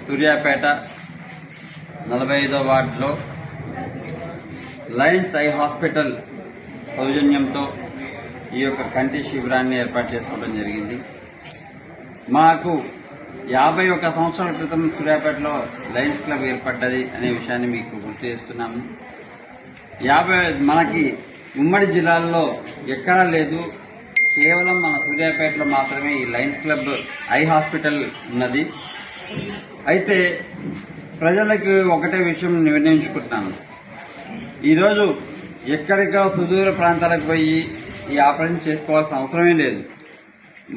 సూర్యాపేట 45వ వార్డులో Lions eye hospital సౌజన్యంతో ఈ యొక్క కంటి శిబిరాన్ని ఏర్పాటు చేసుకోవడం జరిగింది. మాకు 51 సంవత్సరాల క్రితం సూర్యాపేటలో లయన్స్ క్లబ్ ఏర్పడ్డది అనే విషయాన్ని మీకు గుర్తు చేస్తున్నాము. మనకి ఉమ్మడి జిల్లాల్లో ఎక్కడా లేదు, కేవలం మన సూర్యాపేటలో మాత్రమే ఈ లయన్స్ క్లబ్ ఐ హాస్పిటల్ ఉన్నది. అయితే ప్రజలకు ఒకటే విషయం నిర్ణయించుకుంటున్నాను, ఈరోజు ఎక్కడికో సుదూర ప్రాంతాలకు పోయి ఈ ఆపరేషన్ చేసుకోవాల్సిన అవసరమే లేదు.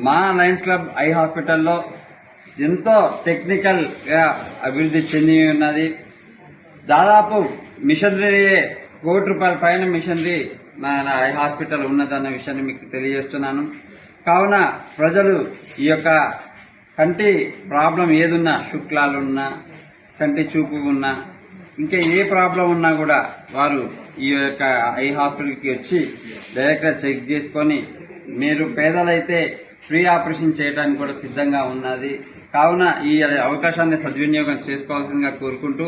మా లయన్స్ క్లబ్ ఐ హాస్పిటల్లో ఎంతో టెక్నికల్గా అభివృద్ధి చెంది ఉన్నది. దాదాపు మిషనరీ ₹1,00,00,000 పైన మిషనరీ మన ఐ హాస్పిటల్ ఉన్నదన్న విషయాన్ని మీకు తెలియజేస్తున్నాను. కావున ప్రజలు ఈ యొక్క కంటి ప్రాబ్లం ఏదున్నా, శుక్లాలున్నా, కంటి చూపు ఉన్నా, ఇంకా ఏ ప్రాబ్లం ఉన్నా కూడా వారు ఈ యొక్క ఐ హాస్పిటల్కి వచ్చి డైరెక్ట్గా చెక్ చేసుకొని, మీరు పేదలైతే ఫ్రీ ఆపరేషన్ చేయడానికి కూడా సిద్ధంగా ఉన్నది. కావున ఈ అవకాశాన్ని సద్వినియోగం చేసుకోవాల్సిందిగా కోరుకుంటూ,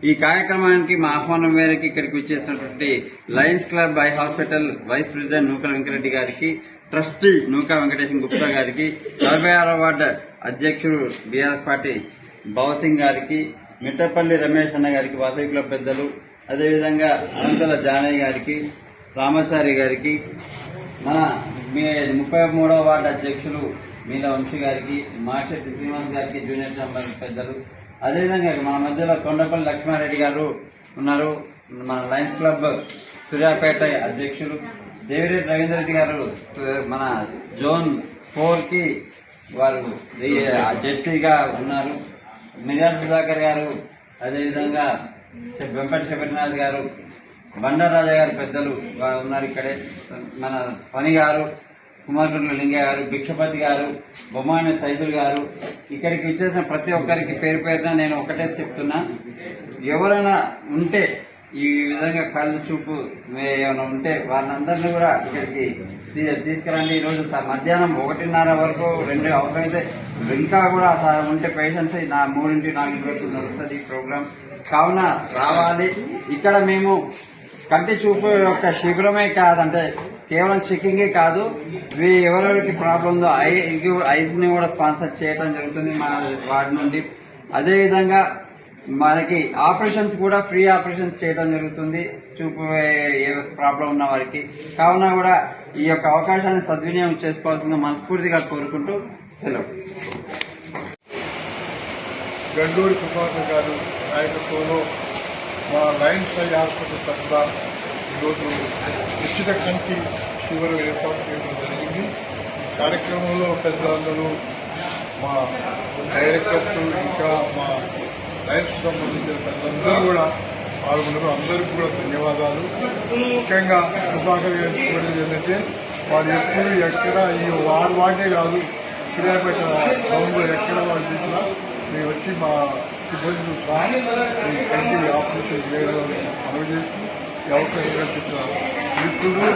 ఈ కార్యక్రమానికి మా ఆహ్వానం మేరకు ఇక్కడికి వచ్చేసినటువంటి Lions Club eye hospital vice president Nukala Venkatareddy గారికి, ట్రస్టీ నూకా వెంకటేశ్వర గుప్తా గారికి, 46వ వార్డు అధ్యక్షుడు బీఆర్ఎస్ పార్టీ భవసింగ్ గారికి, మిట్టపల్లి రమేష్ అన్న గారికి, వాసవి క్లబ్ పెద్దలు, అదేవిధంగా అనంతల జానయ్య గారికి, రామాచారి గారికి, మన 33వ వార్డు అధ్యక్షులు మీల వంశీ గారికి, మాషెట్టి శ్రీనివాస్ గారికి, జూనియర్ ఛాంబర్ పెద్దలు, అదేవిధంగా మన మధ్యలో కొండపల్లి లక్ష్మారెడ్డి గారు ఉన్నారు, మన లయన్స్ క్లబ్ సూర్యాపేట అధ్యక్షులు, దేవిరెడ్డి రవీంద్ర రెడ్డి గారు మన జోన్ 4కి వారు జడ్సీగా ఉన్నారు, మిర్యాల సుధాకర్ గారు, అదేవిధంగా వెంపటి శబరినాథ్ గారు, బండారాజా గారు పెద్దలు ఉన్నారు ఇక్కడే, మన పని గారు, కుమారుల లింగయ్య గారు, భిక్షపతి గారు, బొమ్మాని సైదుల్ గారు, ఇక్కడికి వచ్చేసిన ప్రతి ఒక్కరికి పేరు పేరున నేను ఒకటే చెప్తున్నా, ఎవరైనా ఉంటే ఈ విధంగా కళ్ళు చూపు ఏమైనా ఉంటే వారిని అందరినీ కూడా ఇక్కడికి తీసుకురండి. ఈరోజు మధ్యాహ్నం 1:30 వరకు 2 అవసరమైతే ఇంకా కూడా ఉంటే పేషెంట్స్ 3-4 వరకు నడుస్తుంది ఈ ప్రోగ్రాం. కావున రావాలి. ఇక్కడ మేము కంటి చూపు యొక్క శిబిరమే కాదంటే కేవలం చెకింగే కాదు, ఎవరెవరికి ప్రాబ్లం ఉందో ఐస్ని కూడా స్పాన్సర్ చేయడం జరుగుతుంది మా వార్డు నుండి. అదేవిధంగా మనకి ఆపరేషన్స్ కూడా ఫ్రీ ఆపరేషన్స్ చేయడం జరుగుతుంది చూపు ఏ ప్రాబ్లం ఉన్న వారికి. కావున కూడా ఈ యొక్క అవకాశాన్ని సద్వినియోగం చేసుకోవాల్సిన మనస్ఫూర్తిగా కోరుకుంటూ సెలవు. గండూరి ప్రభాకర్ గారు నాయకత్వంలో మా లయన్స్ ఐ హాస్పిటల్ తరఫున ఈరోజు ఉచిత కంటి శిబిరం ఏర్పాటు చేయడం జరిగింది. ఈ కార్యక్రమంలో పెద్దలందరూ, మా డైరెక్టర్స్, ఇంకా మా లయన్స్ సంబంధించిన పెద్దలందరూ కూడా పాల్గొన్నారు. అందరికీ కూడా ధన్యవాదాలు. ముఖ్యంగా ప్రభాకర్ గారికి కోరేది ఏంటంటే, వారు ఎప్పుడు ఎక్కడ ఈ వార్డే కాదు, సూర్యాపేట టౌన్లో ఎక్కడ వాళ్ళు చేసినా మేము వచ్చి మా సిబ్బందితో సహా ఈ కంటి ఆపరేషన్ చేయడం అమలు చేస్తూ ఈ అవకాశం కల్పించిన మిత్రుడు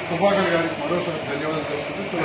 ప్రభాకర్ గారికి మరోసారి ధన్యవాదాలు తెలుపుతూ